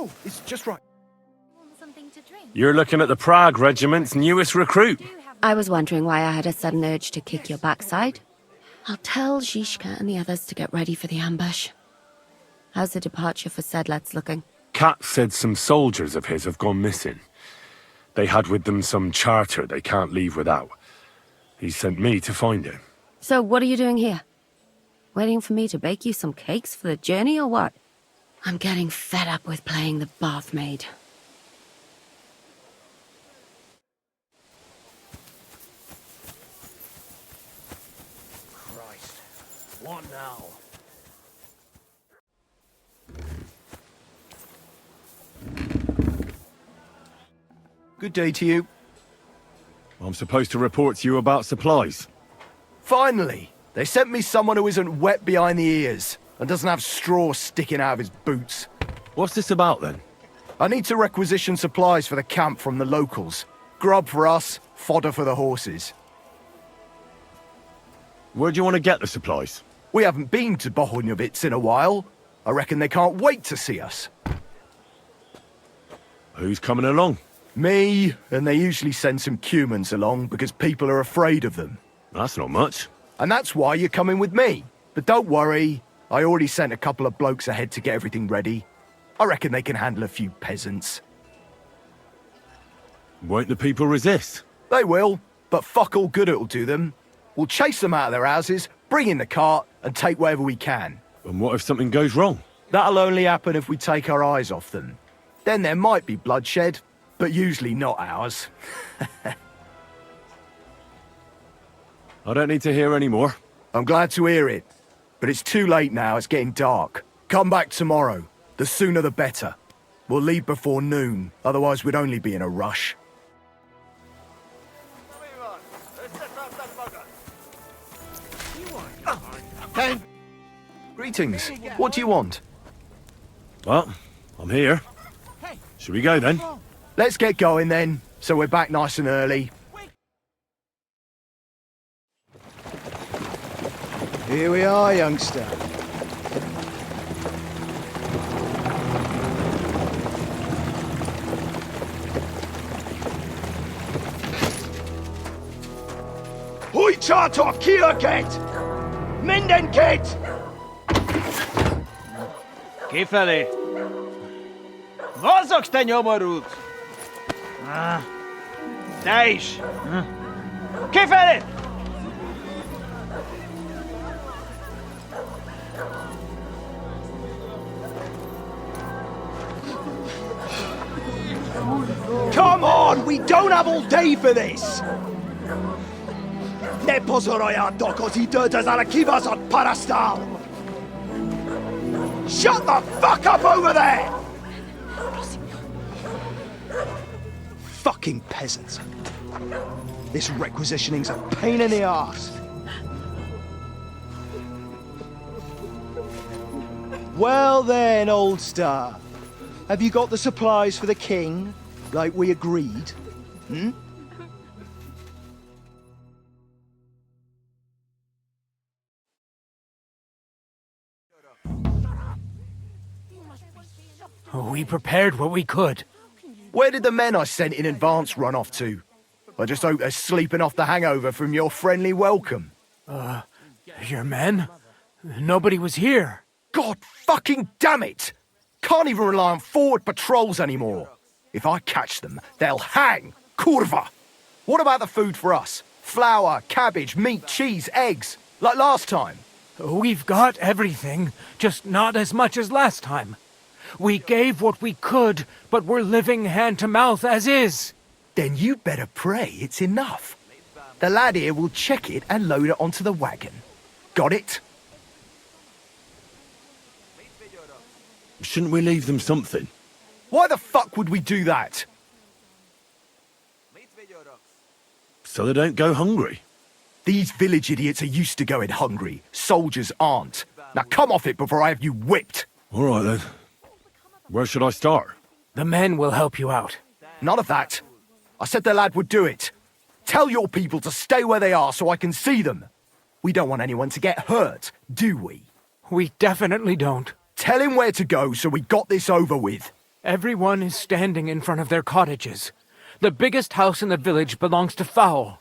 No, it's just right. You're looking at the Prague Regiment's newest recruit. I was wondering why I had a sudden urge to kick your backside. I'll tell Zizka and the others to get ready for the ambush. How's the departure for Sedlets looking? Katz said some soldiers of his have gone missing. They had with them some charter they can't leave without. He sent me to find it. So what are you doing here? Waiting for me to bake you some cakes for the journey or what? I'm getting fed up with playing the bath maid. Christ. What now? Good day to you. I'm supposed to report to you about supplies. Finally! They sent me someone who isn't wet behind the ears and doesn't have straw sticking out of his boots. What's this about, then? I need to requisition supplies for the camp from the locals. Grub for us, fodder for the horses. Where do you want to get the supplies? We haven't been to Bohunjovitz in a while. I reckon they can't wait to see us. Who's coming along? Me, and they usually send some Cumans along because people are afraid of them. That's not much. And that's why you're coming with me. But don't worry, I already sent a couple of blokes ahead to get everything ready. I reckon they can handle a few peasants. Won't the people resist? They will, but fuck all good it'll do them. We'll chase them out of their houses, bring in the cart, and take whatever we can. And what if something goes wrong? That'll only happen if we take our eyes off them. Then there might be bloodshed, but usually not ours. I don't need to hear any more. I'm glad to hear it. But it's too late now, it's getting dark. Come back tomorrow. The sooner the better. We'll leave before noon, otherwise we'd only be in a rush. Hey. Greetings. What do you want? Well, I'm here. Should we go then? Let's get going then, so we're back nice and early. Here we are, youngster. Hoi charter kierket! Mindenket! Kifelé! Mozogsz, te nyomorult! Te is! Kifelé! Come on, we don't have all day for this! Ne pozoroja dokąd idę za kiwas od parastal! Shut the fuck up over there! Fucking peasants. This requisitioning's a pain in the arse. Well then, old star. Have you got the supplies for the king, like we agreed? Hmm? We prepared what we could. Where did the men I sent in advance run off to? I just hope they're sleeping off the hangover from your friendly welcome. Your men? Nobody was here. God fucking damn it! Can't even rely on forward patrols anymore. If I catch them, they'll hang. Kurva! What about the food for us? Flour, cabbage, meat, cheese, eggs. Like last time. We've got everything, just not as much as last time. We gave what we could, but we're living hand to mouth as is. Then you better pray it's enough. The lad here will check it and load it onto the wagon. Got it? Shouldn't we leave them something? Why the fuck would we do that? So they don't go hungry. These village idiots are used to going hungry. Soldiers aren't. Now come off it before I have you whipped. All right then. Where should I start? The men will help you out. None of that. I said the lad would do it. Tell your people to stay where they are so I can see them. We don't want anyone to get hurt, do we? We definitely don't. Tell him where to go so we got this over with. Everyone is standing in front of their cottages. The biggest house in the village belongs to Fowl.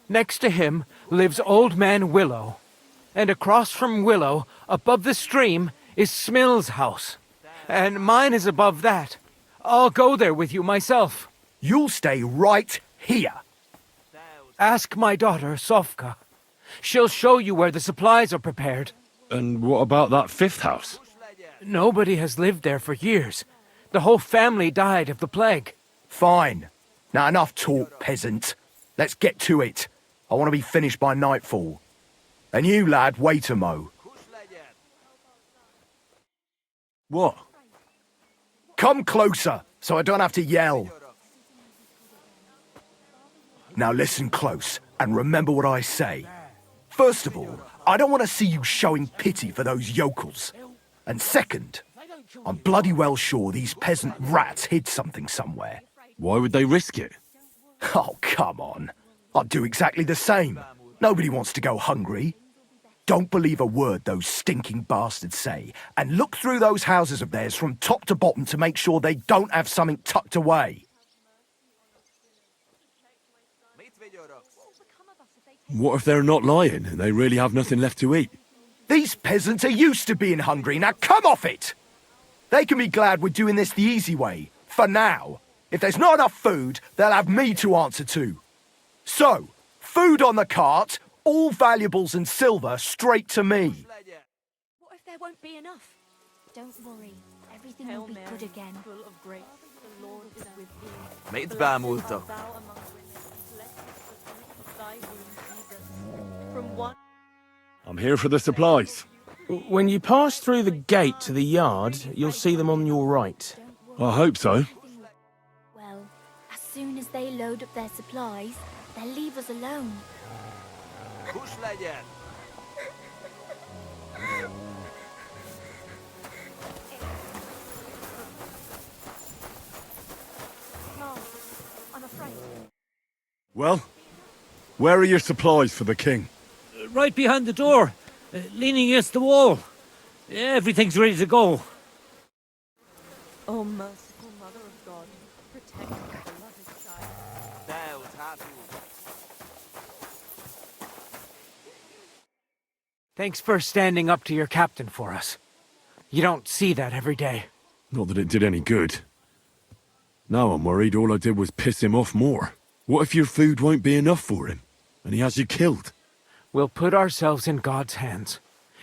Next to him lives Old Man Willow. And across from Willow, above the stream, is Smill's house. And mine is above that. I'll go there with you myself. You'll stay right here. Ask my daughter, Совка. She'll show you where the supplies are prepared. And what about that fifth house? Nobody has lived there for years. The whole family died of the plague. Fine. Now enough talk, peasant. Let's get to it. I want to be finished by nightfall. And you, lad, wait a mo. What? Come closer, so I don't have to yell. Now listen close, and remember what I say. First of all, I don't want to see you showing pity for those yokels. And second, I'm bloody well sure these peasant rats hid something somewhere. Why would they risk it? Oh, come on. I'd do exactly the same. Nobody wants to go hungry. Don't believe a word those stinking bastards say, and look through those houses of theirs from top to bottom to make sure they don't have something tucked away. What if they're not lying and they really have nothing left to eat? These peasants are used to being hungry. Now come off it! They can be glad we're doing this the easy way, for now. If there's not enough food, they'll have me to answer to. So, food on the cart, all valuables and silver straight to me. What if there won't be enough? Don't worry, everything will be good again. Full of grace, the Lord is with thee. Meet Bamuto. I'm here for the supplies. When you pass through the gate to the yard, you'll see them on your right. I hope so. Well, as soon as they load up their supplies, they'll leave us alone. I'm afraid. Well, where are your supplies for the king? Right behind the door, leaning against the wall. Everything's ready to go. O merciful Mother of God, protect the beloved child. Thanks for standing up to your captain for us. You don't see that every day. Not that it did any good. Now I'm worried all I did was piss him off more. What if your food won't be enough for him, and he has you killed? We'll put ourselves in God's hands.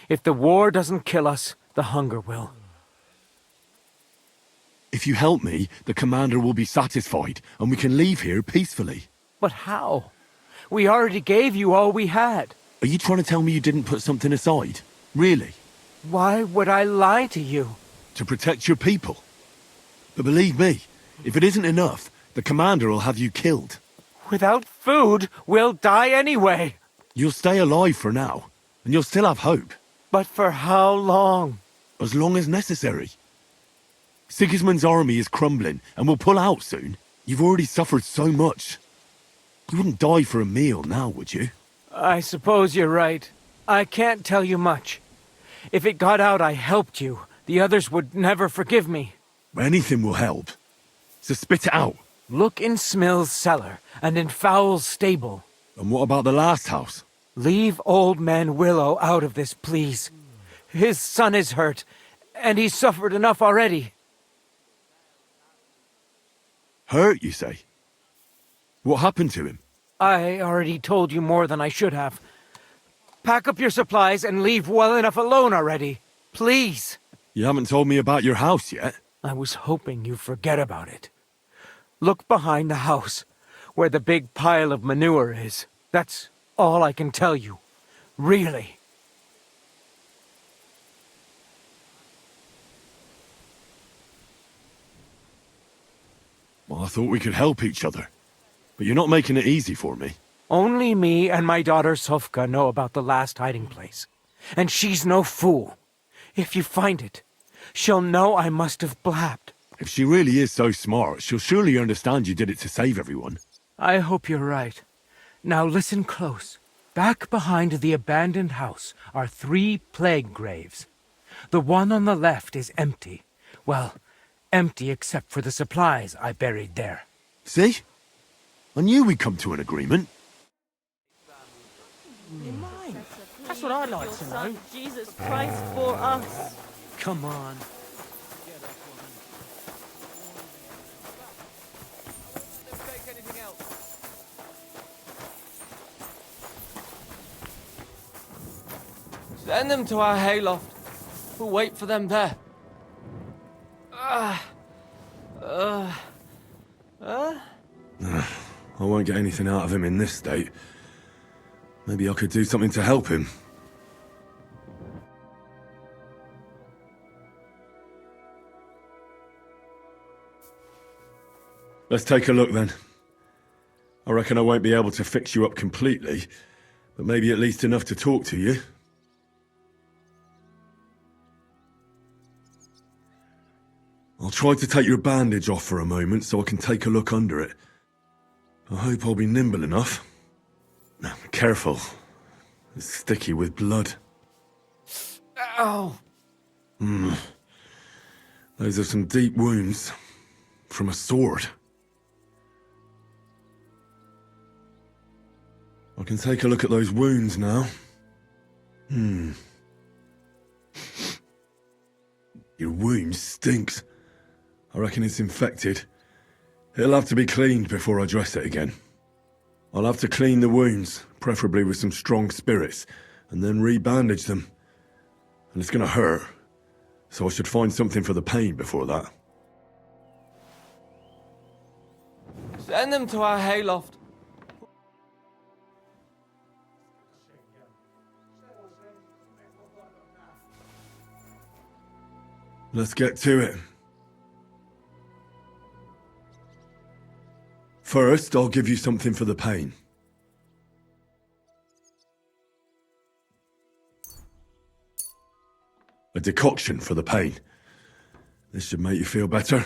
If the war doesn't kill us, the hunger will. If you help me, the commander will be satisfied, and we can leave here peacefully. But how? We already gave you all we had. Are you trying to tell me you didn't put something aside? Really? Why would I lie to you? To protect your people. But believe me, if it isn't enough, the commander will have you killed. Without food, we'll die anyway. You'll stay alive for now, and you'll still have hope. But for how long? As long as necessary. Sigismund's army is crumbling, and will pull out soon. You've already suffered so much. You wouldn't die for a meal now, would you? I suppose you're right. I can't tell you much. If it got out I helped you, the others would never forgive me. Anything will help. So spit it out. Look in Smill's cellar, and in Fowl's stable. And what about the last house? Leave Old Man Willow out of this, please. His son is hurt, and he's suffered enough already. Hurt, you say? What happened to him? I already told you more than I should have. Pack up your supplies and leave well enough alone already. Please. You haven't told me about your house yet. I was hoping you'd forget about it. Look behind the house, where the big pile of manure is. That's all I can tell you. Really. Well, I thought we could help each other. But you're not making it easy for me. Only me and my daughter Совка know about the last hiding place. And she's no fool. If you find it, she'll know I must have blabbed. If she really is so smart, she'll surely understand you did it to save everyone. I hope you're right. Now listen close. Back behind the abandoned house are 3 plague graves. The one on the left is empty. Well, empty except for the supplies I buried there. See? I knew we'd come to an agreement. That's what I'd like to know. Son Jesus Christ for us. Come on. Send them to our hayloft. We'll wait for them there. I won't get anything out of him in this state. Maybe I could do something to help him. Let's take a look then. I reckon I won't be able to fix you up completely, but maybe at least enough to talk to you. I'll try to take your bandage off for a moment so I can take a look under it. I hope I'll be nimble enough. Now, careful. It's sticky with blood. Ow! Those are some deep wounds. From a sword. I can take a look at those wounds now. Your wound stinks. I reckon it's infected. It'll have to be cleaned before I dress it again. I'll have to clean the wounds, preferably with some strong spirits, and then re-bandage them. And it's gonna hurt, so I should find something for the pain before that. Send them to our hayloft. Let's get to it. First, I'll give you something for the pain. A decoction for the pain. This should make you feel better.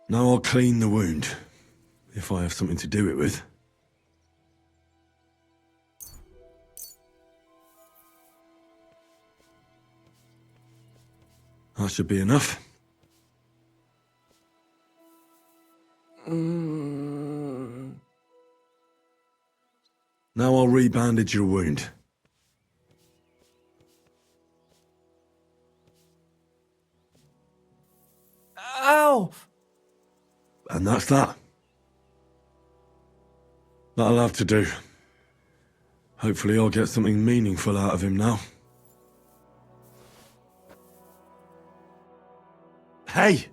Now I'll clean the wound, if I have something to do it with. That should be enough. Now I'll re-bandage your wound. Ow! And that's that. That'll have to do. Hopefully I'll get something meaningful out of him now. Hey!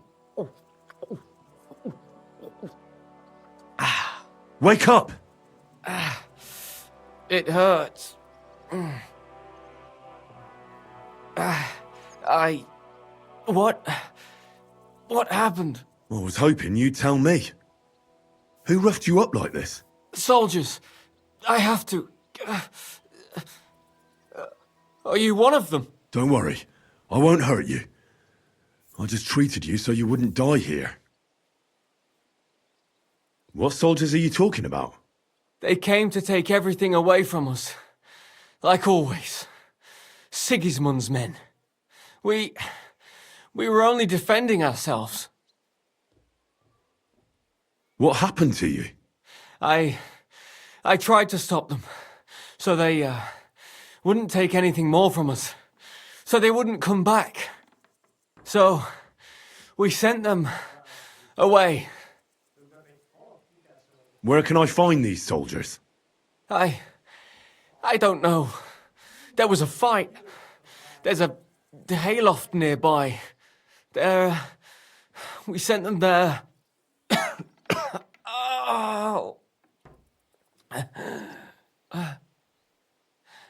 Wake up! It hurts. What happened? I was hoping you'd tell me. Who roughed you up like this? Soldiers. I have to... Are you one of them? Don't worry. I won't hurt you. I just treated you so you wouldn't die here. What soldiers are you talking about? They came to take everything away from us. Like always. Sigismund's men. We were only defending ourselves. What happened to you? I tried to stop them. So they, wouldn't take anything more from us. So they wouldn't come back. So, we sent them away. Where can I find these soldiers? I don't know. There was a fight. There's a hayloft nearby. We sent them there. Oh.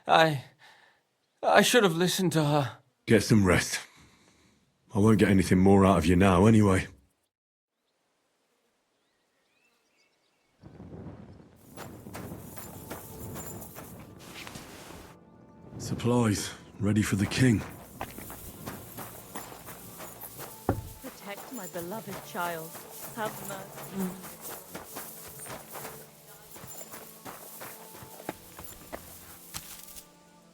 I should have listened to her. Get some rest. I won't get anything more out of you now, anyway. Supplies, ready for the king. Protect my beloved child. Have mercy.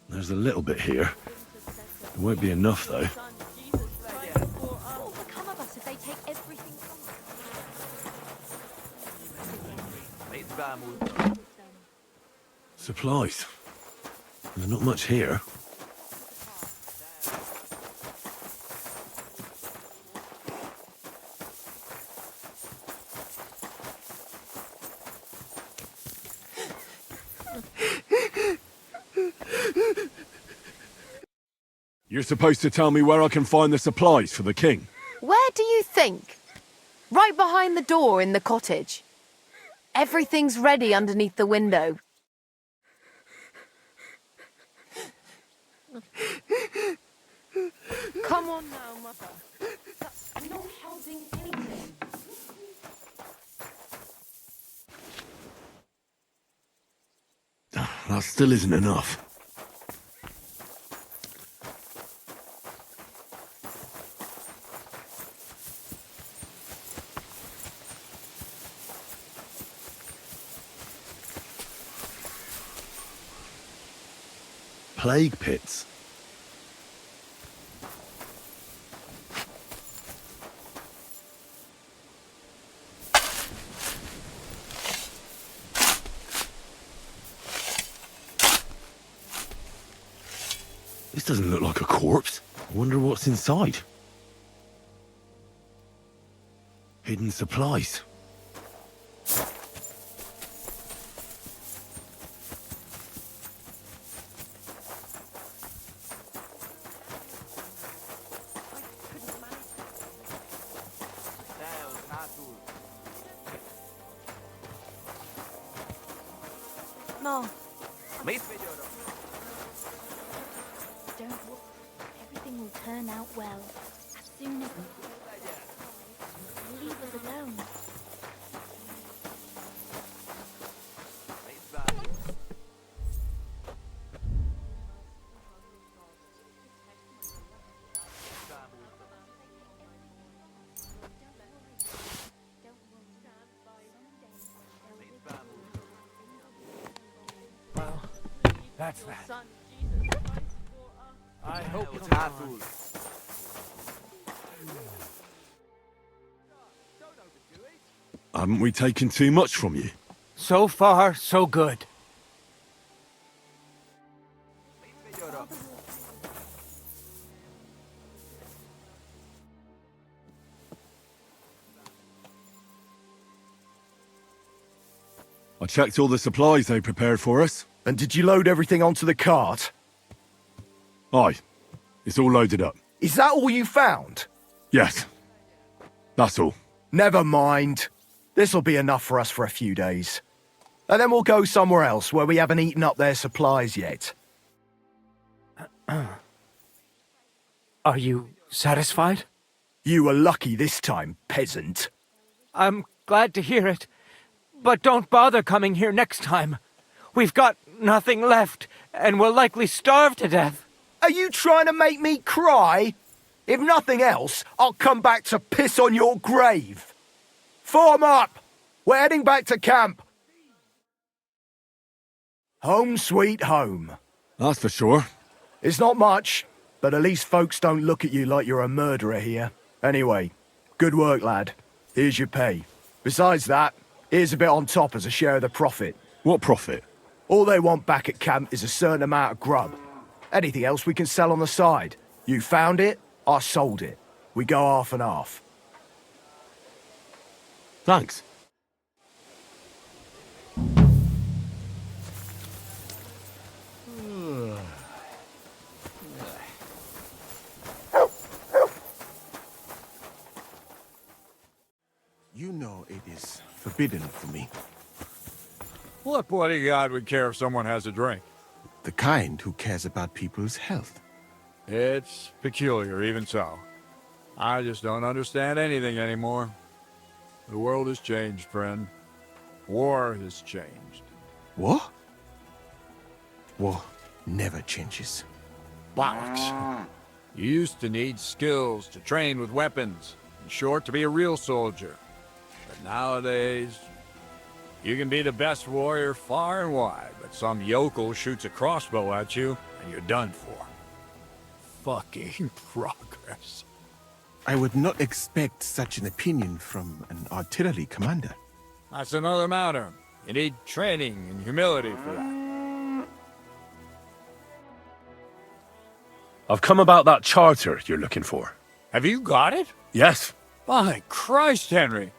There's a little bit here. won't be enough, though. What will become of us if they take everything from us? Supplies. There's not much here. You're supposed to tell me where I can find the supplies for the king. Where do you think? Right behind the door in the cottage. Everything's ready underneath the window. Come on now, Mother. I'm not helping anything. That still isn't enough. Plague pits. This doesn't look like a corpse. I wonder what's inside. Hidden supplies. No. Don't worry. Everything will turn out well. As soon as leave us alone. Well, that's that. I hope it's Haven't we taken too much from you? So far, so good. I checked all the supplies they prepared for us. And did you load everything onto the cart? Aye. It's all loaded up. Is that all you found? Yes. That's all. Never mind. This'll be enough for us for a few days. And then we'll go somewhere else where we haven't eaten up their supplies yet. Are you satisfied? You were lucky this time, peasant. I'm glad to hear it. But don't bother coming here next time. We've got nothing left, and we'll likely starve to death. Are you trying to make me cry? If nothing else, I'll come back to piss on your grave. Form up! We're heading back to camp. Home sweet home. That's for sure. It's not much, but at least folks don't look at you like you're a murderer here. Anyway, good work, lad. Here's your pay. Besides that, here's a bit on top as a share of the profit. What profit? All they want back at camp is a certain amount of grub. Anything else we can sell on the side. You found it, I sold it. We go half and half. Thanks. You know it is forbidden for me. What bloody god would care if someone has a drink? The kind who cares about people's health. It's peculiar, even so. I just don't understand anything anymore. The world has changed, friend. War has changed. War? War never changes. Bollocks. You used to need skills to train with weapons. In short, to be a real soldier. But nowadays, you can be the best warrior far and wide, but some yokel shoots a crossbow at you, and you're done for. fucking progress. I would not expect such an opinion from an artillery commander. That's another matter. You need training and humility for that. I've come about that charter you're looking for. Have you got it? Yes. By Christ, Henry.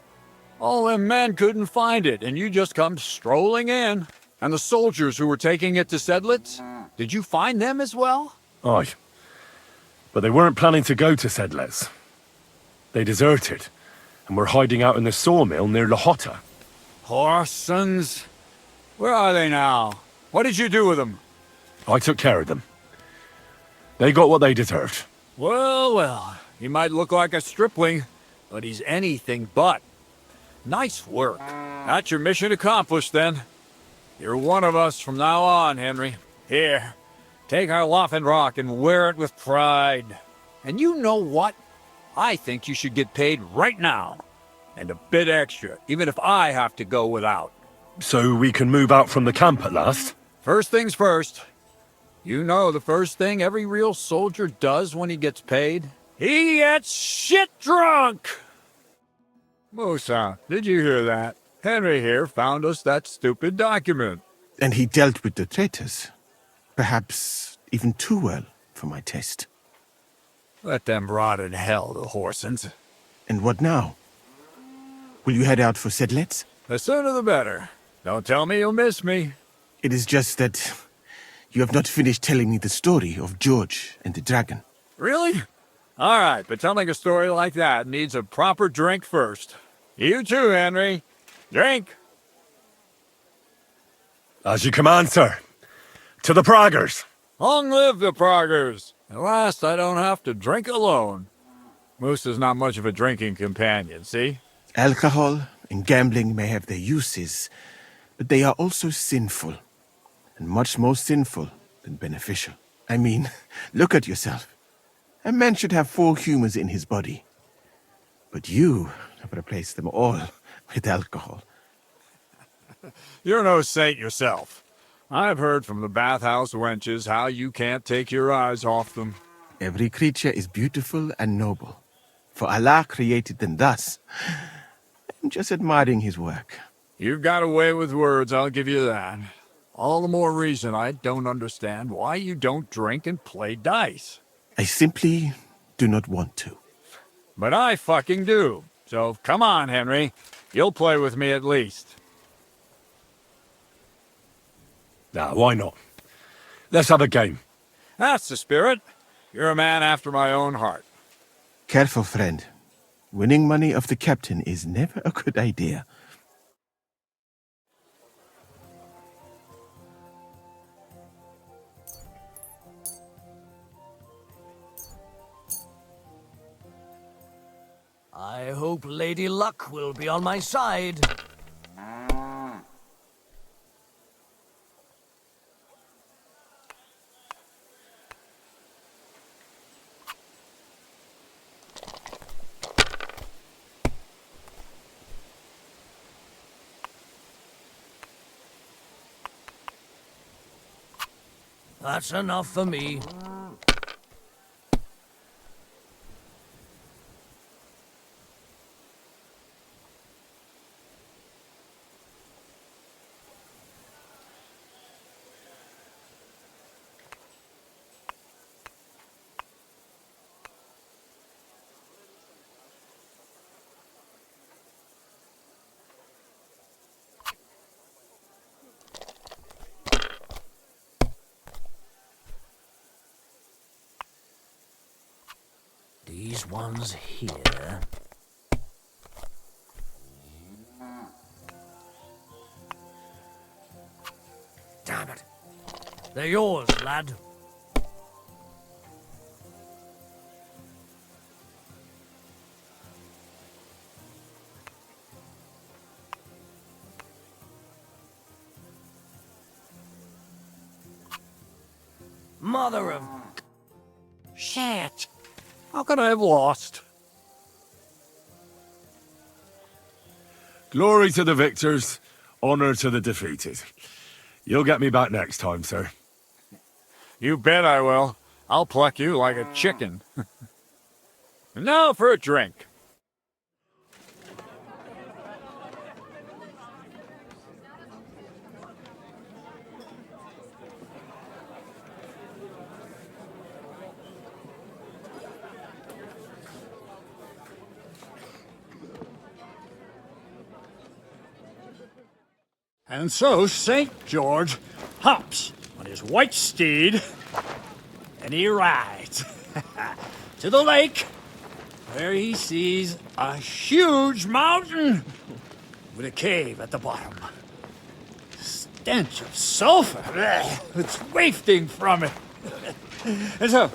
All them men couldn't find it, and you just come strolling in. And the soldiers who were taking it to Sedlitz? Did you find them as well? Aye. But they weren't planning to go to Sedlitz. They deserted, and were hiding out in the sawmill near Lahota. Horsons. Where are they now? What did you do with them? I took care of them. They got what they deserved. Well, well. He might look like a stripling, but he's anything but. Nice work. That's your mission accomplished, then. You're one of us from now on, Henry. Here, take our Loffen Rock and wear it with pride. And you know what? I think you should get paid right now. And a bit extra, even if I have to go without. So we can move out from the camp at last? First things first. You know the first thing every real soldier does when he gets paid? He gets shit drunk! Musa, did you hear that? Henry here found us that stupid document. And he dealt with the traitors. Perhaps even too well for my taste. Let them rot in hell, the Horsons. And what now? Will you head out for Sedlitz? The sooner the better. Don't tell me you'll miss me. It is just that you have not finished telling me the story of George and the dragon. Really? All right, but telling a story like that needs a proper drink first. You too, Henry. Drink! As you command, sir. To the Praggers! Long live the Praggers! At last I don't have to drink alone. Musa's not much of a drinking companion, see? Alcohol and gambling may have their uses, but they are also sinful. And much more sinful than beneficial. I mean, look at yourself. A man should have 4 humors in his body. But you have replaced them all with alcohol. You're no saint yourself. I've heard from the bathhouse wenches how you can't take your eyes off them. Every creature is beautiful and noble. For Allah created them thus. I'm just admiring his work. You've got a way with words, I'll give you that. All the more reason I don't understand why you don't drink and play dice. I simply do not want to. But I fucking do. So come on, Henry. You'll play with me at least. Nah, why not? Let's have a game. That's the spirit. You're a man after my own heart. Careful, friend. Winning money off the captain is never a good idea. I hope Lady Luck will be on my side. That's enough for me. These ones here. Damn it. They're yours, lad. Mother of... Shit. How could I have lost? Glory to the victors, honor to the defeated. You'll get me back next time, sir. You bet I will. I'll pluck you like a chicken. And now for a drink. And so St. George hops on his white steed, and he rides to the lake, where he sees a huge mountain with a cave at the bottom. Stench of sulfur, it's wafting from it. And so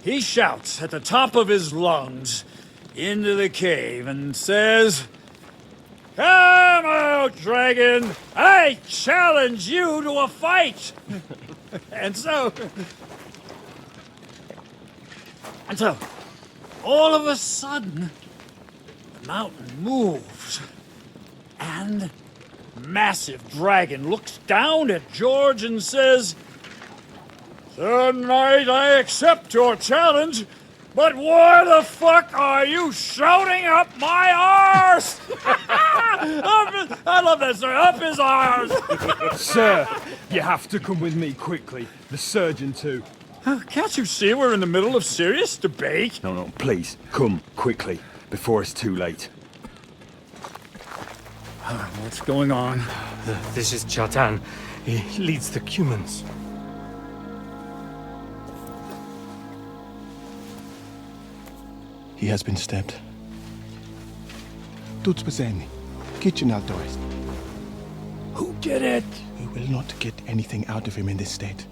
he shouts at the top of his lungs into the cave and says, "Come out, dragon! I challenge you to a fight!" And so, all of a sudden, the mountain moves, and massive dragon looks down at George and says, "Tonight I accept your challenge, but why the fuck are you shouting up my arse?" I love that, sir. Up his arse. Sir, you have to come with me quickly. The surgeon too. Can't you see we're in the middle of serious debate? No, please, come quickly, before it's too late. What's going on? This is Chatan. He leads the Cumans. He has been stabbed. Tuts bezeni. Kitchen outdoors. Who did it? We will not get anything out of him in this state.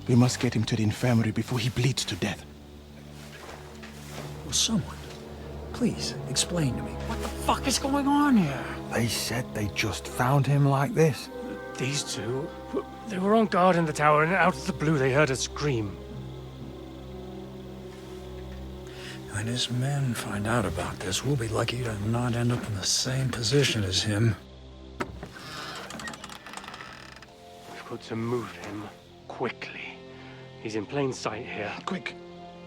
We must get him to the infirmary before he bleeds to death. Will someone please explain to me what the fuck is going on here? They said they just found him like this. These two, they were on guard in the tower, and out of the blue they heard a scream. When his men find out about this, we'll be lucky to not end up in the same position as him. We've got to move him quickly. He's in plain sight here. Quick,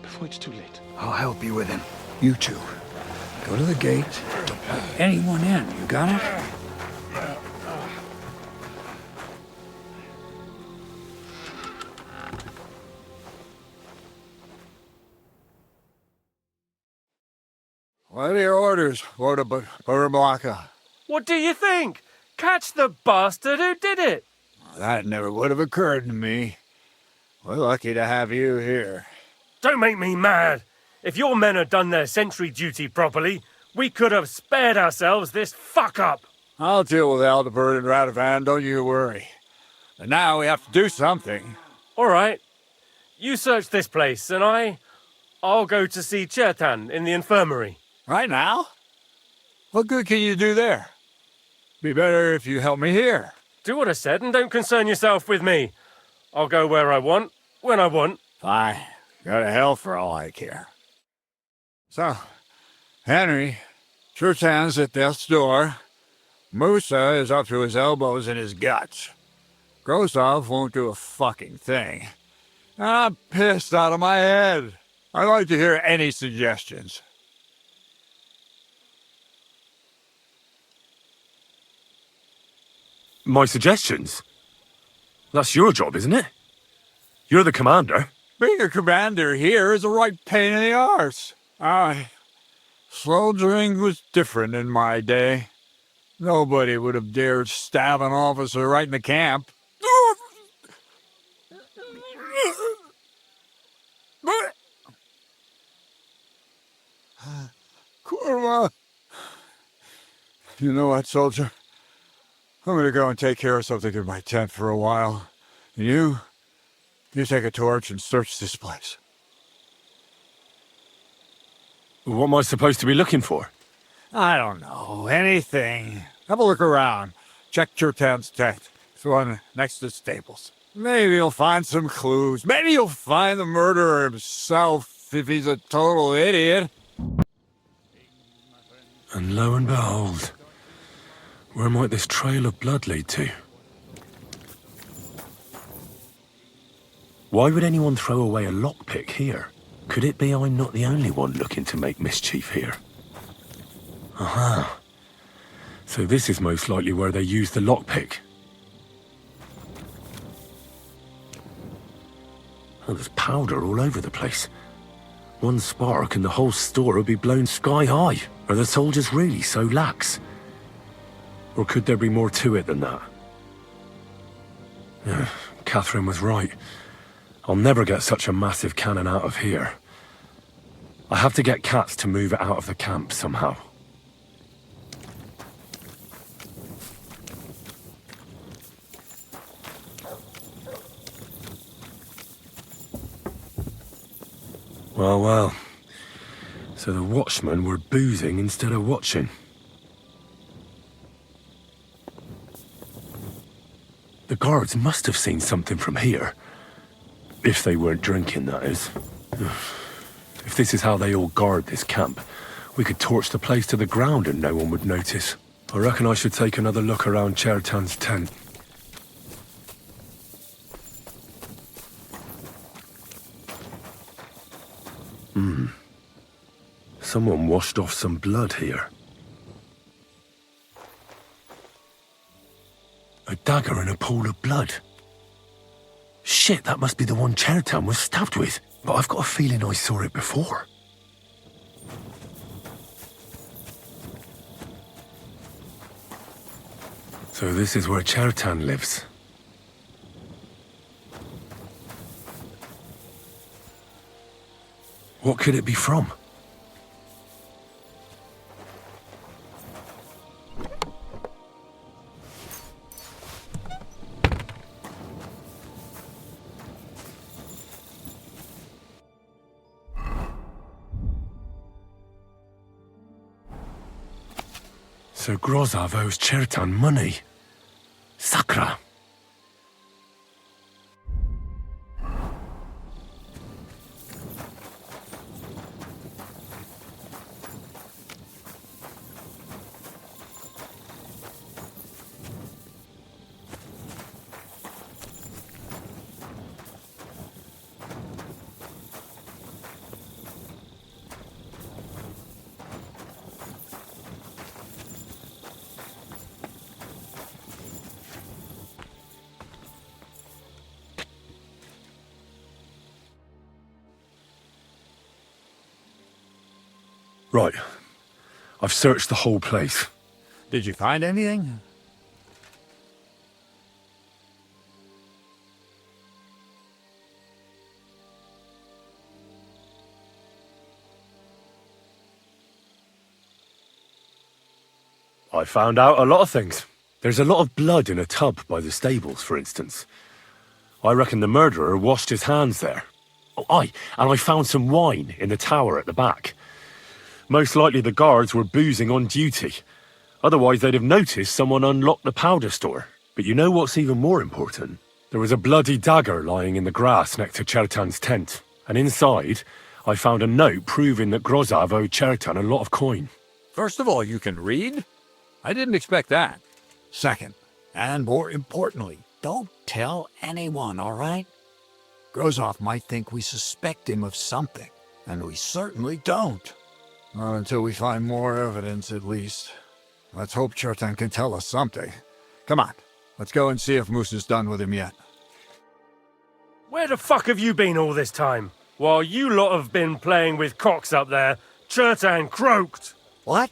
before it's too late. I'll help you with him. You two, go to the gate. Don't let anyone in. You got it? What are your orders, Lord of Burblaka? What do you think? Catch the bastard who did it! That never would have occurred to me. We're lucky to have you here. Don't make me mad. If your men had done their sentry duty properly, we could have spared ourselves this fuck-up. I'll deal with Adalbert and Radovan, don't you worry. And now we have to do something. All right. You search this place, and I'll go to see Chertan in the infirmary. Right now? What good can you do there? Be better if you help me here. Do what I said and don't concern yourself with me. I'll go where I want, when I want. Fine. Go to hell for all I care. So, Henry, Chertan's at death's door. Musa is up to his elbows in his guts. Ґрозава won't do a fucking thing. I'm pissed out of my head. I'd like to hear any suggestions. My suggestions? That's your job, isn't it? You're the commander. Being a commander here is a right pain in the arse. Soldiering was different in my day. Nobody would have dared stab an officer right in the camp. Kurva! You know what, soldier? I'm gonna go and take care of something in my tent for a while. And you take a torch and search this place. What am I supposed to be looking for? I don't know. Anything. Have a look around. Check Chertan's tent. It's the one next to the stables. Maybe you'll find some clues. Maybe you'll find the murderer himself if he's a total idiot. And lo and behold, where might this trail of blood lead to? Why would anyone throw away a lockpick here? Could it be I'm not the only one looking to make mischief here? Aha. So this is most likely where they used the lockpick. Oh, there's powder all over the place. One spark and the whole store would be blown sky high. Are the soldiers really so lax? Or could there be more to it than that? Yeah, Catherine was right. I'll never get such a massive cannon out of here. I have to get Katz to move it out of the camp somehow. Well, well. So the watchmen were boozing instead of watching. The guards must have seen something from here. If they weren't drinking, that is. If this is how they all guard this camp, we could torch the place to the ground and no one would notice. I reckon I should take another look around Chertan's tent. Someone washed off some blood here. A dagger in a pool of blood. Shit, that must be the one Chertan was stabbed with. But I've got a feeling I saw it before. So this is where Chertan lives. What could it be from? So Ґrозава owes Chertan money. Sakra. Right. I've searched the whole place. Did you find anything? I found out a lot of things. There's a lot of blood in a tub by the stables, for instance. I reckon the murderer washed his hands there. Oh, aye, and I found some wine in the tower at the back. Most likely the guards were boozing on duty. Otherwise they'd have noticed someone unlocked the powder store. But you know what's even more important? There was a bloody dagger lying in the grass next to Chertan's tent. And inside, I found a note proving that Ґrозава owed Chertan a lot of coin. First of all, you can read? I didn't expect that. Second, and more importantly, don't tell anyone, all right? Ґrозава might think we suspect him of something, and we certainly don't. Not until we find more evidence, at least. Let's hope Chertan can tell us something. Come on, let's go and see if Musa's done with him yet. Where the fuck have you been all this time? While you lot have been playing with cocks up there, Chertan croaked. What?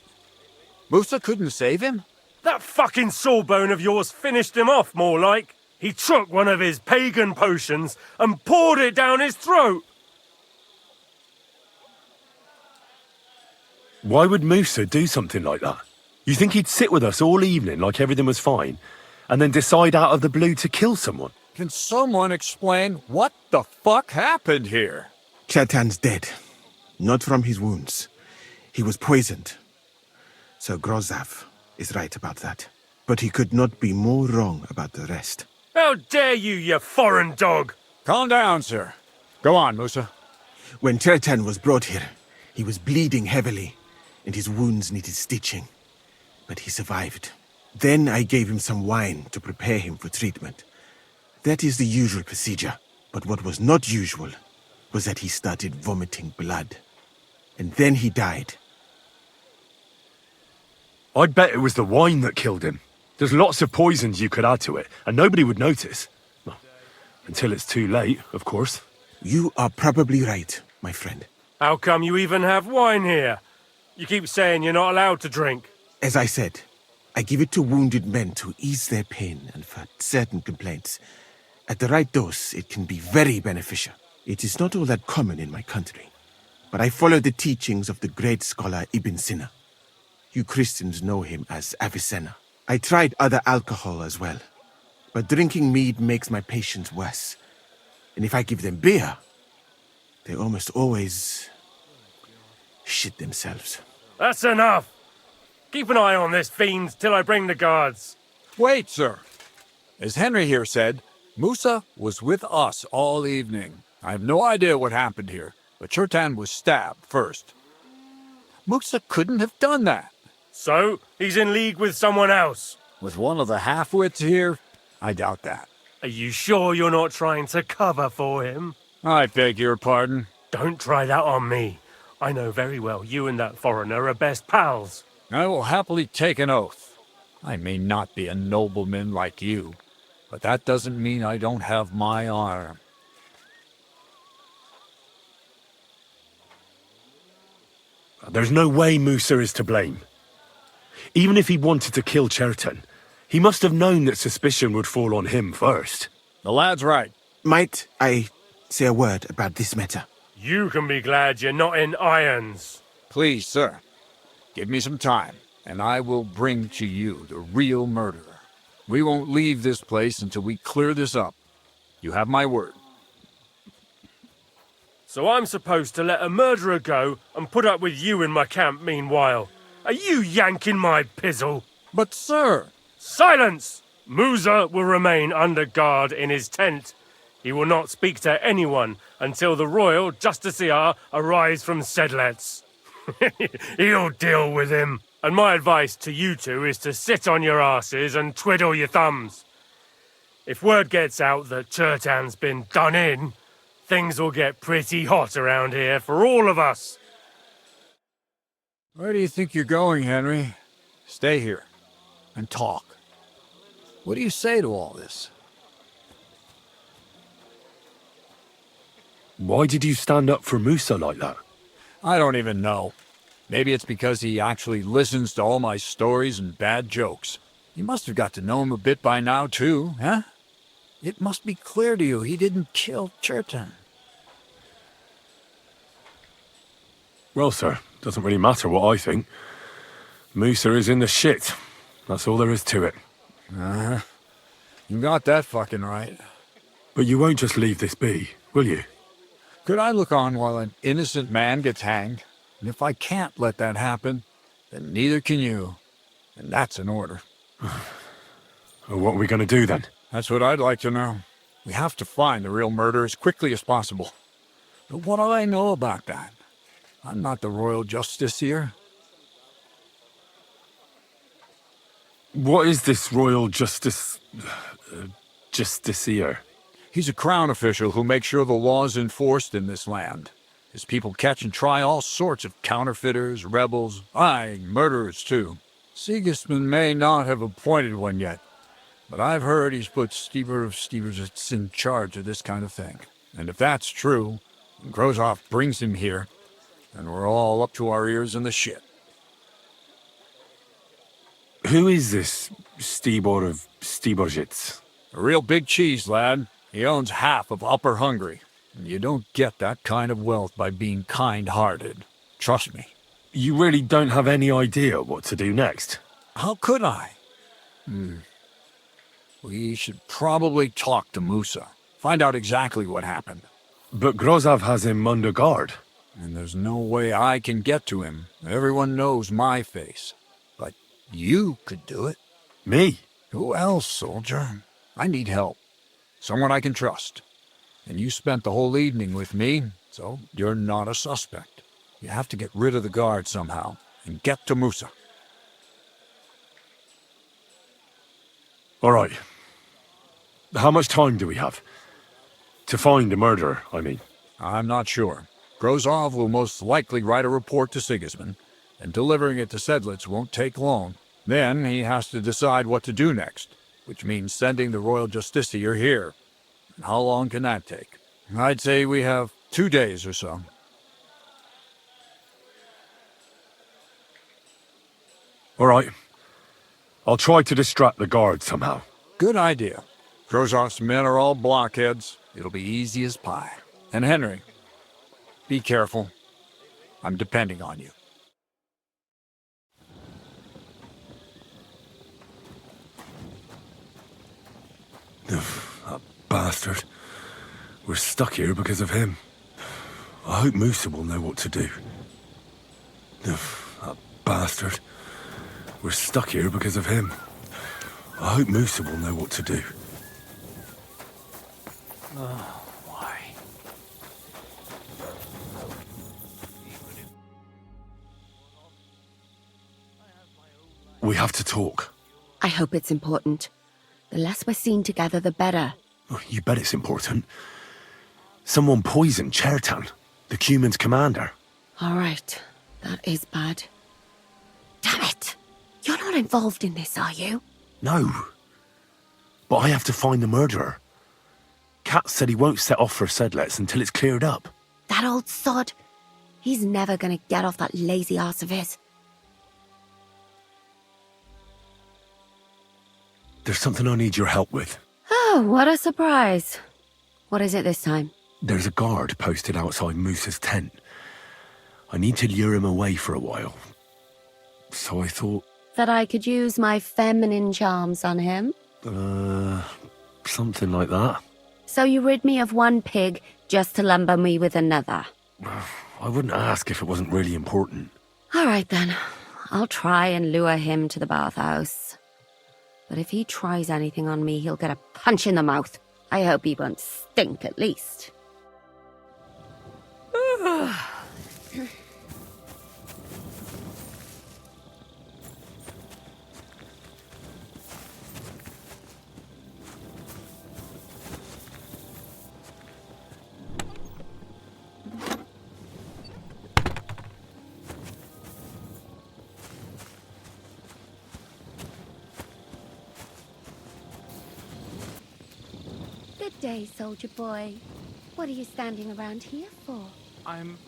Musa couldn't save him? That fucking sawbone of yours finished him off, more like. He took one of his pagan potions and poured it down his throat. Why would Musa do something like that? You think he'd sit with us all evening like everything was fine, and then decide out of the blue to kill someone? Can someone explain what the fuck happened here? Chertan's dead. Not from his wounds. He was poisoned. So Ґrозава is right about that. But he could not be more wrong about the rest. How dare you, you foreign dog! Calm down, sir. Go on, Musa. When Chertan was brought here, he was bleeding heavily, and his wounds needed stitching. But he survived. Then I gave him some wine to prepare him for treatment. That is the usual procedure. But what was not usual was that he started vomiting blood. And then he died. I'd bet it was the wine that killed him. There's lots of poisons you could add to it, and nobody would notice. Well, until it's too late, of course. You are probably right, my friend. How come you even have wine here? You keep saying you're not allowed to drink. As I said, I give it to wounded men to ease their pain and for certain complaints. At the right dose, it can be very beneficial. It is not all that common in my country, but I follow the teachings of the great scholar Ibn Sina. You Christians know him as Avicenna. I tried other alcohol as well, but drinking mead makes my patients worse. And if I give them beer, they almost always shit themselves. That's enough. Keep an eye on this fiend till I bring the guards. Wait, sir. As Henry here said, Musa was with us all evening. I have no idea what happened here, but Churtan was stabbed first. Musa couldn't have done that. So, he's in league with someone else? With one of the half-wits here? I doubt that. Are you sure you're not trying to cover for him? I beg your pardon. Don't try that on me. I know very well you and that foreigner are best pals. I will happily take an oath. I may not be a nobleman like you, but that doesn't mean I don't have my honor. There's no way Musa is to blame. Even if he wanted to kill Churtan, he must have known that suspicion would fall on him first. The lad's right. Might I say a word about this matter? You can be glad you're not in irons. Please, sir. Give me some time, and I will bring to you the real murderer. We won't leave this place until we clear this up. You have my word. So I'm supposed to let a murderer go and put up with you in my camp meanwhile. Are you yanking my pizzle? But, sir... Silence! Musa will remain under guard in his tent. He will not speak to anyone until the royal justiciar arrives from Sedlets. He'll deal with him. And my advice to you two is to sit on your asses and twiddle your thumbs. If word gets out that Churtan's been done in, things will get pretty hot around here for all of us. Where do you think you're going, Henry? Stay here and talk. What do you say to all this? Why did you stand up for Musa like that? I don't even know. Maybe it's because he actually listens to all my stories and bad jokes. You must have got to know him a bit by now, too, huh? It must be clear to you he didn't kill Churtan. Well, sir, doesn't really matter what I think. Musa is in the shit. That's all there is to it. Uh-huh. You got that fucking right. But you won't just leave this be, will you? Could I look on while an innocent man gets hanged? And if I can't let that happen, then neither can you. And that's an order. Well, what are we going to do then? That's what I'd like to know. We have to find the real murderer as quickly as possible. But what do I know about that? I'm not the royal justiciar. What is this royal justiciar? He's a crown official who makes sure the law's enforced in this land. His people catch and try all sorts of counterfeiters, rebels, aye, murderers too. Sigismund may not have appointed one yet, but I've heard he's put Stever of Stevers in charge of this kind of thing. And if that's true, and Ґрозава brings him here, then we're all up to our ears in the shit. Who is this Stebor of Steborjits? A real big cheese, lad. He owns half of Upper Hungary. And you don't get that kind of wealth by being kind-hearted. Trust me. You really don't have any idea what to do next? How could I? We should probably talk to Musa. Find out exactly what happened. But Ґрозава has him under guard. And there's no way I can get to him. Everyone knows my face. But you could do it. Me? Who else, soldier? I need help. Someone I can trust. And you spent the whole evening with me, so you're not a suspect. You have to get rid of the guard somehow, and get to Musa. All right. How much time do we have? To find the murderer, I mean. I'm not sure. Ґрозава will most likely write a report to Sigismund, and delivering it to Sedlitz won't take long. Then he has to decide what to do next, which means sending the royal justiciar here. And how long can that take? I'd say we have 2 days or so. All right. I'll try to distract the guards somehow. Good idea. Ґрозав's men are all blockheads. It'll be easy as pie. And Henry, be careful. I'm depending on you. That bastard. We're stuck here because of him. I hope Musa will know what to do. That bastard. We're stuck here because of him. I hope Musa will know what to do. Oh, why? We have to talk. I hope it's important. The less we're seen together, the better. Oh, you bet it's important. Someone poisoned Chertan, the Cuman's commander. All right. That is bad. Damn it! You're not involved in this, are you? No. But I have to find the murderer. Kat said he won't set off for Sedlitz until it's cleared up. That old sod. He's never gonna get off that lazy arse of his. There's something I need your help with. Oh, what a surprise. What is it this time? There's a guard posted outside Musa's tent. I need to lure him away for a while. So I thought... That I could use my feminine charms on him? Something like that. So you rid me of one pig just to lumber me with another? I wouldn't ask if it wasn't really important. All right then. I'll try and lure him to the bathhouse. But if he tries anything on me, he'll get a punch in the mouth. I hope he won't stink at least. Good day, soldier boy. What are you standing around here for? I'm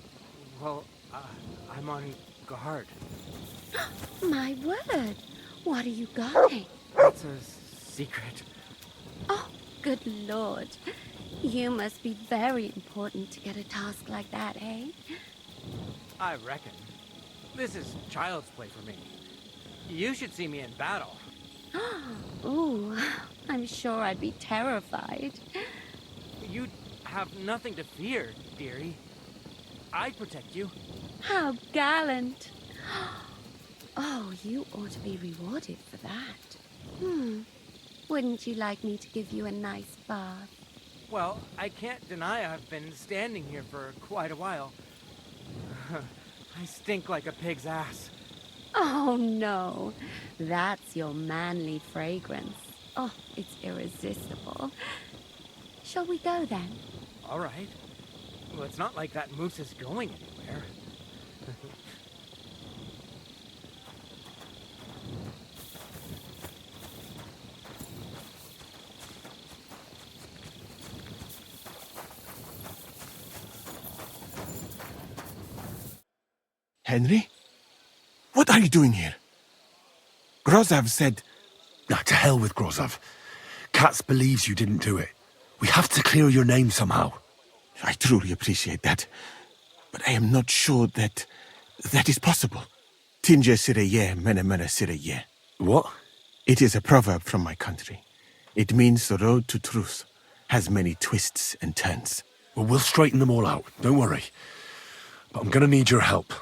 on guard. My word! What are you guarding? It's a secret. Oh, good lord. You must be very important to get a task like that, eh? I reckon. This is child's play for me. You should see me in battle. Ooh, I'm sure I'd be terrified. You'd have nothing to fear, dearie. I'd protect you. How gallant. Oh, you ought to be rewarded for that. Wouldn't you like me to give you a nice bath? Well, I can't deny I've been standing here for quite a while. I stink like a pig's ass. Oh, no. That's your manly fragrance. Oh, it's irresistible. Shall we go, then? All right. Well, it's not like that moose is going anywhere. Henry? What are you doing here? Ґрозава said... To hell with Ґрозава. Katz believes you didn't do it. We have to clear your name somehow. I truly appreciate that. But I am not sure that is possible. Tinge sireye, mene mene sireye. What? It is a proverb from my country. It means the road to truth has many twists and turns. Well, we'll straighten them all out. Don't worry. But I'm gonna need your help.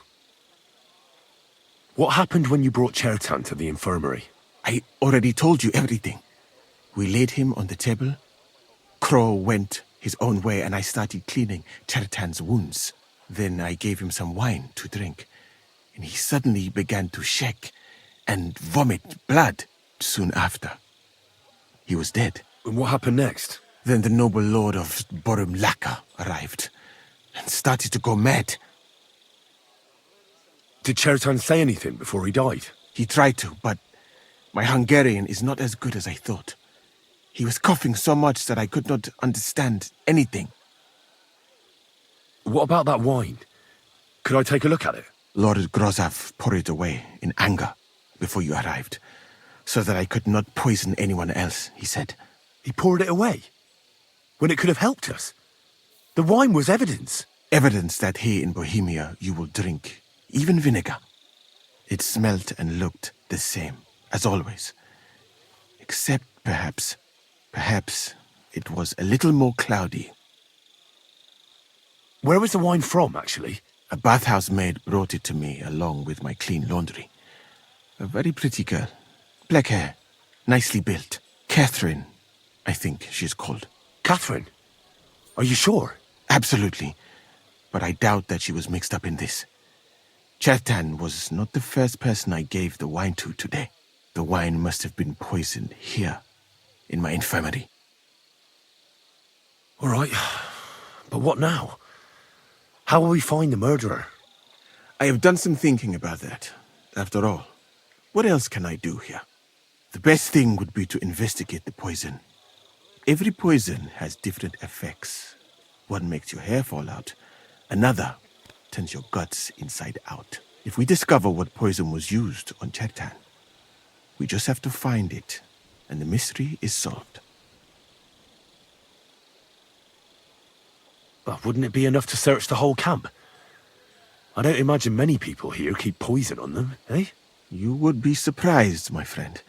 What happened when you brought Chertan to the infirmary? I already told you everything. We laid him on the table. Crow went his own way and I started cleaning Chertan's wounds. Then I gave him some wine to drink. And he suddenly began to shake and vomit blood soon after. He was dead. And what happened next? Then the noble lord of Borumlaka arrived and started to go mad. Did Chertan say anything before he died? He tried to, but my Hungarian is not as good as I thought. He was coughing so much that I could not understand anything. What about that wine? Could I take a look at it? Lord Ґрозава poured it away in anger before you arrived, so that I could not poison anyone else, he said. He poured it away? When it could have helped us? The wine was evidence. Evidence that here in Bohemia you will drink, even vinegar. It smelt and looked the same, as always. Except perhaps it was a little more cloudy. Where was the wine from, actually? A bathhouse maid brought it to me along with my clean laundry. A very pretty girl. Black hair, nicely built. Catherine, I think she's called. Catherine? Are you sure? Absolutely. But I doubt that she was mixed up in this. Chertan was not the first person I gave the wine to today. The wine must have been poisoned here, in my infirmary. All right. But what now? How will we find the murderer? I have done some thinking about that. After all, what else can I do here? The best thing would be to investigate the poison. Every poison has different effects. One makes your hair fall out. Another turns your guts inside out. If we discover what poison was used on Chertan, we just have to find it, and the mystery is solved. Well, wouldn't it be enough to search the whole camp? I don't imagine many people here keep poison on them, eh? You would be surprised, my friend.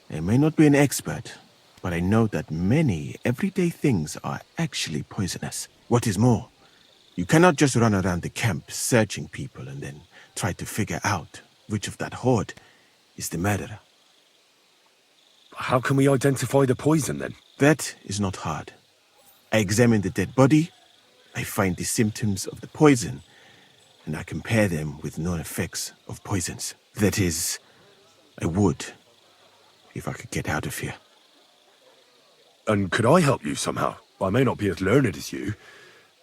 I may not be an expert, but I know that many everyday things are actually poisonous. What is more, you cannot just run around the camp searching people and then try to figure out which of that horde is the murderer. How can we identify the poison, then? That is not hard. I examine the dead body, I find the symptoms of the poison, and I compare them with known effects of poisons. That is, I would, if I could get out of here. And could I help you somehow? I may not be as learned as you,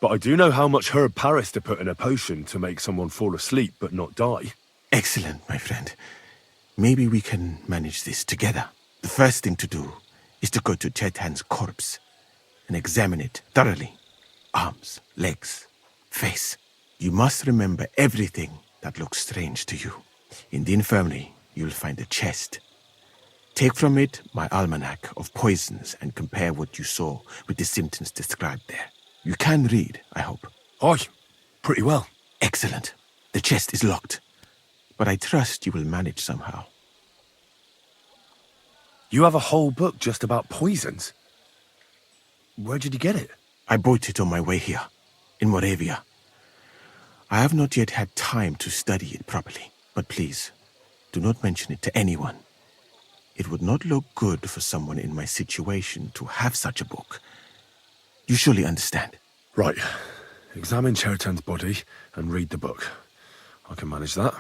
but I do know how much herb Paris to put in a potion to make someone fall asleep but not die. Excellent, my friend. Maybe we can manage this together. The first thing to do is to go to Chertan's corpse and examine it thoroughly. Arms, legs, face. You must remember everything that looks strange to you. In the infirmary, you'll find a chest. Take from it my almanac of poisons and compare what you saw with the symptoms described there. You can read, I hope. Aye, pretty well. Excellent. The chest is locked, but I trust you will manage somehow. You have a whole book just about poisons? Where did you get it? I bought it on my way here, in Moravia. I have not yet had time to study it properly, but please, do not mention it to anyone. It would not look good for someone in my situation to have such a book. You surely understand. Right. Examine Chertan's body and read the book. I can manage that.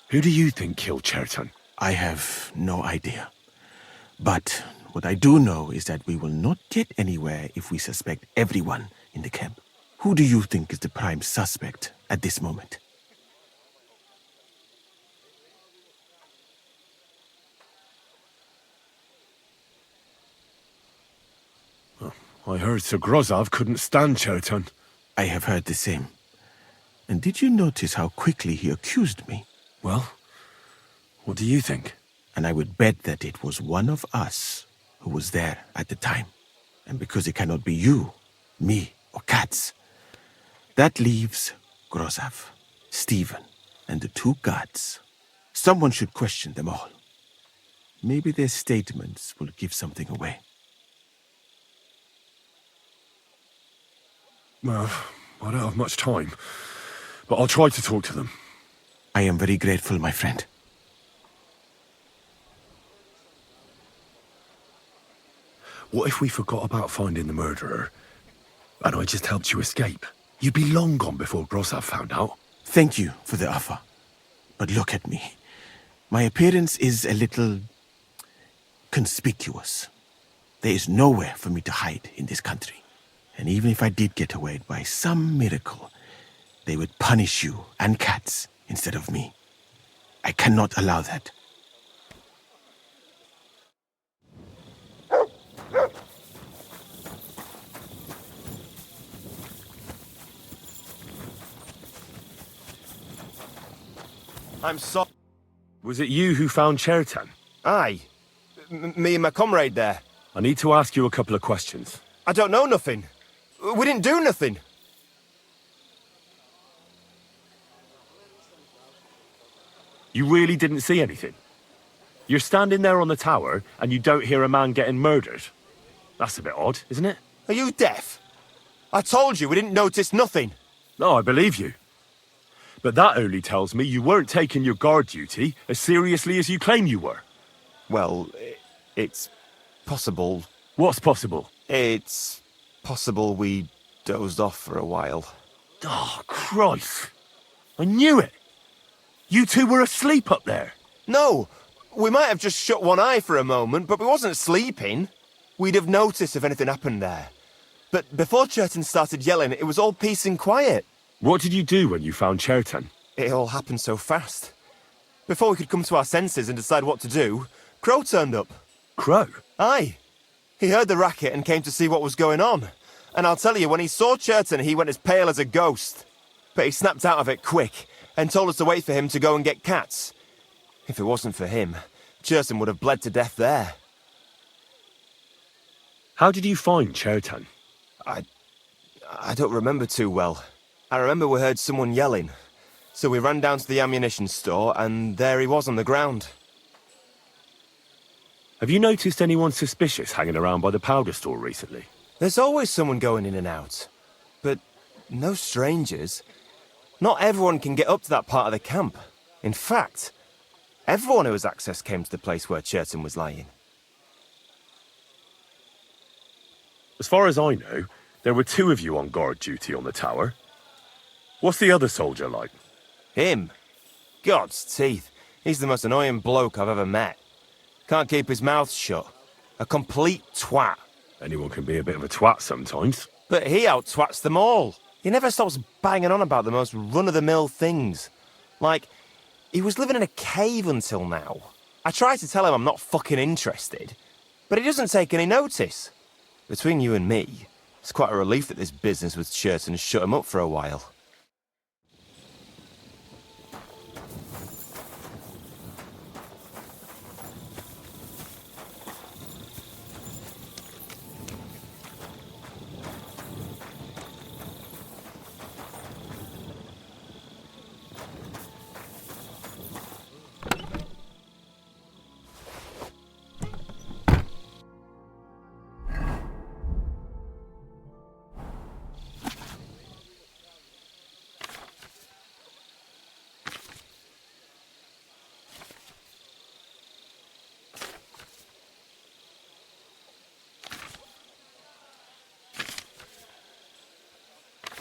Who do you think killed Chertan? I have no idea. But what I do know is that we will not get anywhere if we suspect everyone in the camp. Who do you think is the prime suspect at this moment? I heard Sir Ґрозава couldn't stand Chertan. I have heard the same. And did you notice how quickly he accused me? Well, what do you think? And I would bet that it was one of us who was there at the time. And because it cannot be you, me, or Kats, that leaves Ґрозава, Stephen, and the two guards. Someone should question them all. Maybe their statements will give something away. Well, I don't have much time, but I'll try to talk to them. I am very grateful, my friend. What if we forgot about finding the murderer, and I just helped you escape? You'd be long gone before Ґрозава found out. Thank you for the offer. But look at me. My appearance is a little conspicuous. There is nowhere for me to hide in this country. And even if I did get away by some miracle, they would punish you and Cats instead of me. I cannot allow that. I'm sorry. Was it you who found Chertan? Aye. Me and my comrade there. I need to ask you a couple of questions. I don't know nothing. We didn't do nothing. You really didn't see anything? You're standing there on the tower and you don't hear a man getting murdered? That's a bit odd, isn't it? Are you deaf? I told you we didn't notice nothing. No, I believe you. But that only tells me you weren't taking your guard duty as seriously as you claim you were. Well, it's possible. What's possible? It's possible we dozed off for a while. Oh, Christ. I knew it. You two were asleep up there. No, we might have just shut one eye for a moment, but we wasn't sleeping. We'd have noticed if anything happened there. But before Chertan started yelling, it was all peace and quiet. What did you do when you found Chertan? It all happened so fast. Before we could come to our senses and decide what to do, Crow turned up. Crow? Aye. He heard the racket and came to see what was going on. And I'll tell you, when he saw Chertan, he went as pale as a ghost. But he snapped out of it quick and told us to wait for him to go and get Cats. If it wasn't for him, Chertan would have bled to death there. How did you find Chertan? I don't remember too well. I remember we heard someone yelling. So we ran down to the ammunition store, and there he was on the ground. Have you noticed anyone suspicious hanging around by the powder store recently? There's always someone going in and out. But no strangers. Not everyone can get up to that part of the camp. In fact, everyone who has access came to the place where Chertan was lying. As far as I know, there were two of you on guard duty on the tower. What's the other soldier like? Him? God's teeth. He's the most annoying bloke I've ever met. Can't keep his mouth shut. A complete twat. Anyone can be a bit of a twat sometimes. But he out-twats them all. He never stops banging on about the most run-of-the-mill things. Like, he was living in a cave until now. I try to tell him I'm not fucking interested, but he doesn't take any notice. Between you and me, it's quite a relief that this business with Chertan shut him up for a while.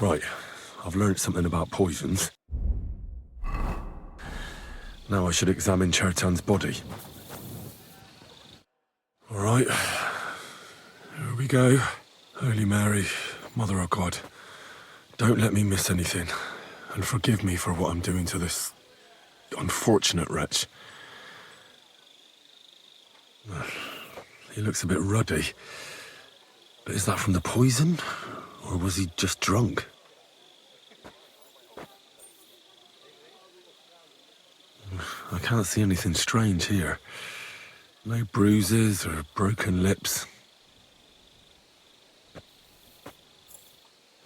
Right, I've learned something about poisons. Now I should examine Chertan's body. All right, here we go. Holy Mary, Mother of God, don't let me miss anything, and forgive me for what I'm doing to this unfortunate wretch. He looks a bit ruddy, but is that from the poison, or was he just drunk? I can't see anything strange here. No bruises or broken lips.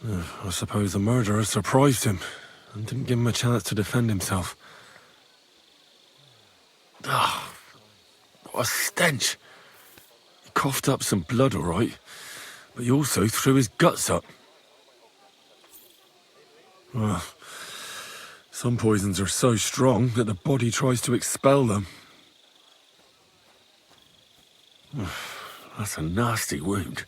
I suppose the murderer surprised him and didn't give him a chance to defend himself. Ah, what a stench. He coughed up some blood, all right, but he also threw his guts up. Well, some poisons are so strong that the body tries to expel them. That's a nasty wound.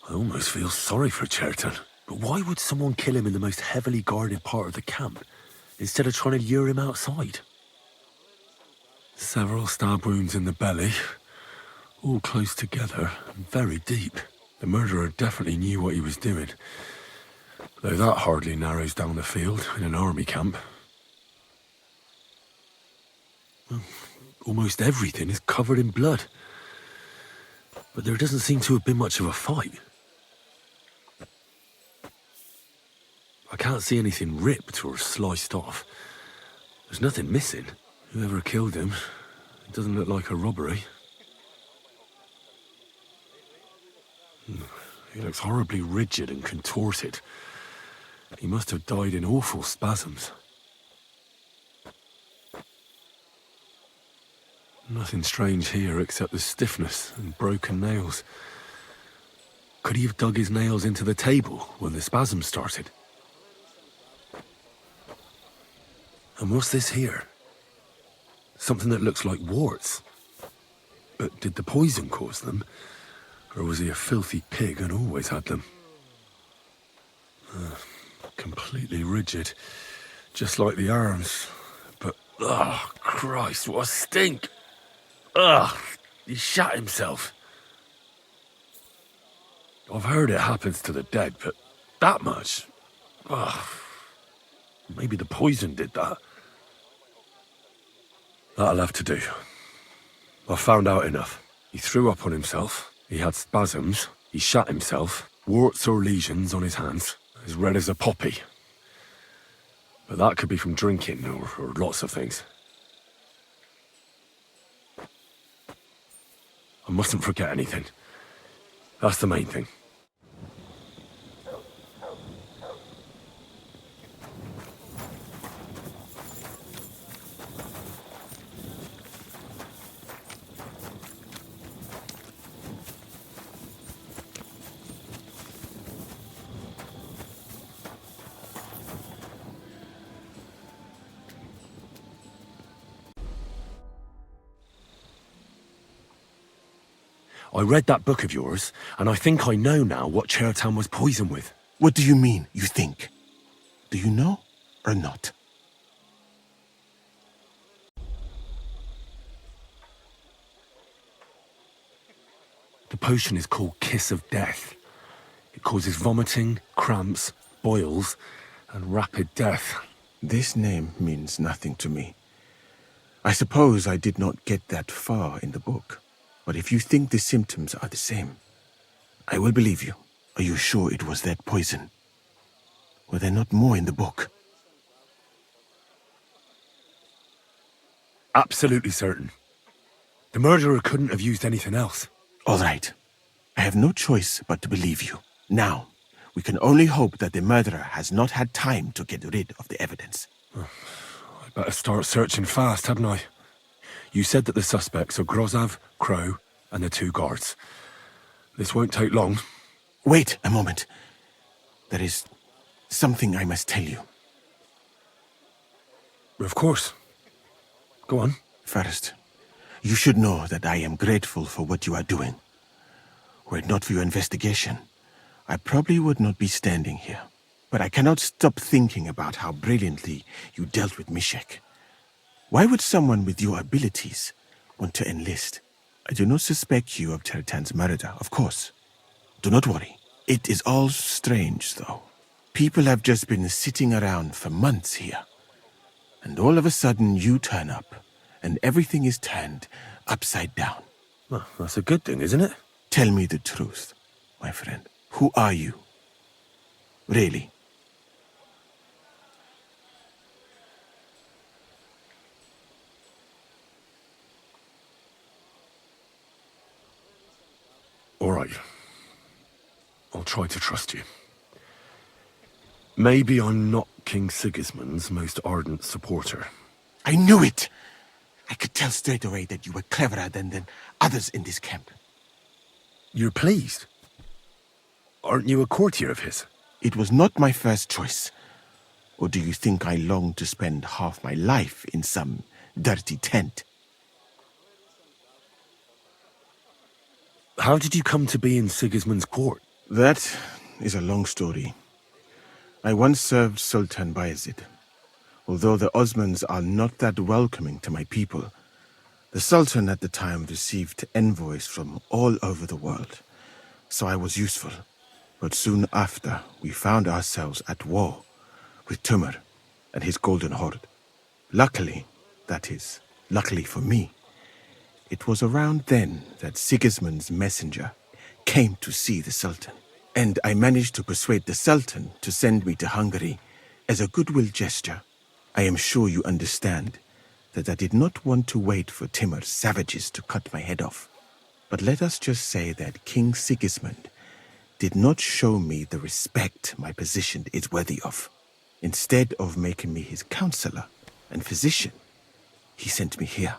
I almost feel sorry for Chertan. But why would someone kill him in the most heavily guarded part of the camp, instead of trying to lure him outside? Several stab wounds in the belly. All close together and very deep. The murderer definitely knew what he was doing. Though that hardly narrows down the field in an army camp. Well, almost everything is covered in blood. But there doesn't seem to have been much of a fight. I can't see anything ripped or sliced off. There's nothing missing. Whoever killed him, it doesn't look like a robbery. He looks horribly rigid and contorted. He must have died in awful spasms. Nothing strange here except the stiffness and broken nails. Could he have dug his nails into the table when the spasm started? And what's this here? Something that looks like warts. But did the poison cause them? Or was he a filthy pig and always had them? Completely rigid. Just like the arms. But, oh, Christ, what a stink! Ugh, he shot himself. I've heard it happens to the dead, but that much? Ugh. Maybe the poison did that. That'll have to do. I've found out enough. He threw up on himself, he had spasms, he shot himself, warts or lesions on his hands, as red as a poppy. But that could be from drinking or lots of things. I mustn't forget anything. That's the main thing. I read that book of yours, and I think I know now what Chertan was poisoned with. What do you mean, you think? Do you know, or not? The potion is called Kiss of Death. It causes vomiting, cramps, boils, and rapid death. This name means nothing to me. I suppose I did not get that far in the book. But if you think the symptoms are the same, I will believe you. Are you sure it was that poison? Were there not more in the book? Absolutely certain. The murderer couldn't have used anything else. All right. I have no choice but to believe you. Now, we can only hope that the murderer has not had time to get rid of the evidence. I better start searching fast, hadn't I? You said that the suspects are Ґрозава, Crow, and the two guards. This won't take long. Wait a moment. There is something I must tell you. Of course. Go on. First, you should know that I am grateful for what you are doing. Were it not for your investigation, I probably would not be standing here. But I cannot stop thinking about how brilliantly you dealt with Mishek. Why would someone with your abilities want to enlist? I do not suspect you of Chertan's murder, of course. Do not worry. It is all strange, though. People have just been sitting around for months here. And all of a sudden you turn up, and everything is turned upside down. Well, that's a good thing, isn't it? Tell me the truth, my friend. Who are you? Really? All right. I'll try to trust you. Maybe I'm not King Sigismund's most ardent supporter. I knew it! I could tell straight away that you were cleverer than others in this camp. You're pleased? Aren't you a courtier of his? It was not my first choice. Or do you think I long to spend half my life in some dirty tent? How did you come to be in Sigismund's court? That is a long story. I once served Sultan Bayezid. Although the Osmans are not that welcoming to my people, The Sultan at the time received envoys from all over the world, so I was useful. But soon after, we found ourselves at war with Timur and his Golden Horde. Luckily, that is, luckily for me, it was around then that Sigismund's messenger came to see the Sultan. And I managed to persuade the Sultan to send me to Hungary as a goodwill gesture. I am sure you understand that I did not want to wait for Timur's savages to cut my head off. But let us just say that King Sigismund did not show me the respect my position is worthy of. Instead of making me his counselor and physician, he sent me here.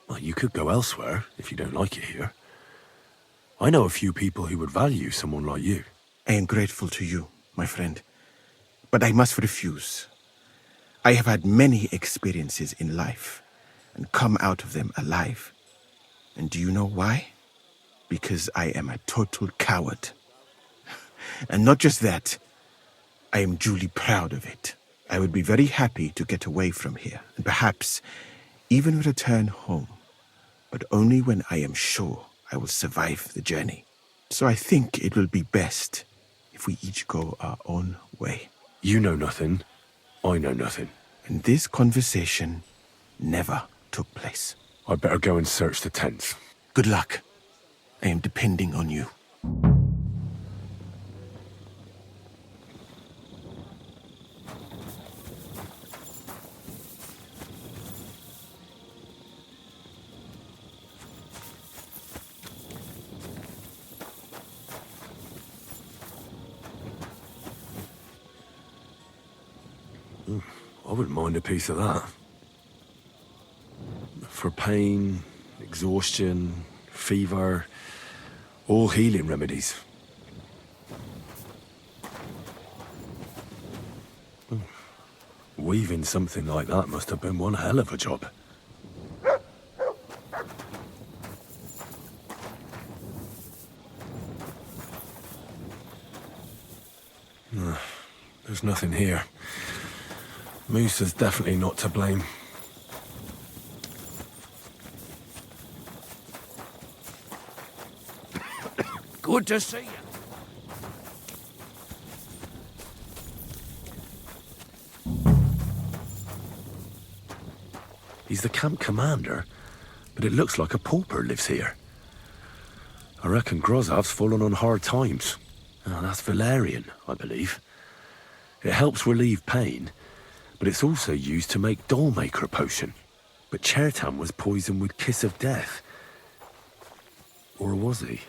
Well, you could go elsewhere if you don't like it here. I know a few people who would value someone like you. I am grateful to you, my friend, but I must refuse. I have had many experiences in life and come out of them alive. And do you know why? Because I am a total coward. And not just that, I am duly proud of it. I would be very happy to get away from here, and perhaps even return home, but only when I am sure I will survive the journey. So I think it will be best if we each go our own way. You know nothing, I know nothing. And this conversation never took place. I'd better go and search the tents. Good luck. I am depending on you. I wouldn't mind a piece of that. For pain, exhaustion, fever, all healing remedies. Weaving something like that must have been one hell of a job. There's nothing here. Musa's definitely not to blame. Good to see you. He's the camp commander, but it looks like a pauper lives here. I reckon Ґrозав's fallen on hard times. Oh, that's valerian, I believe. It helps relieve pain, but it's also used to make dollmaker potion. But Chertan was poisoned with Kiss of Death. Or was he?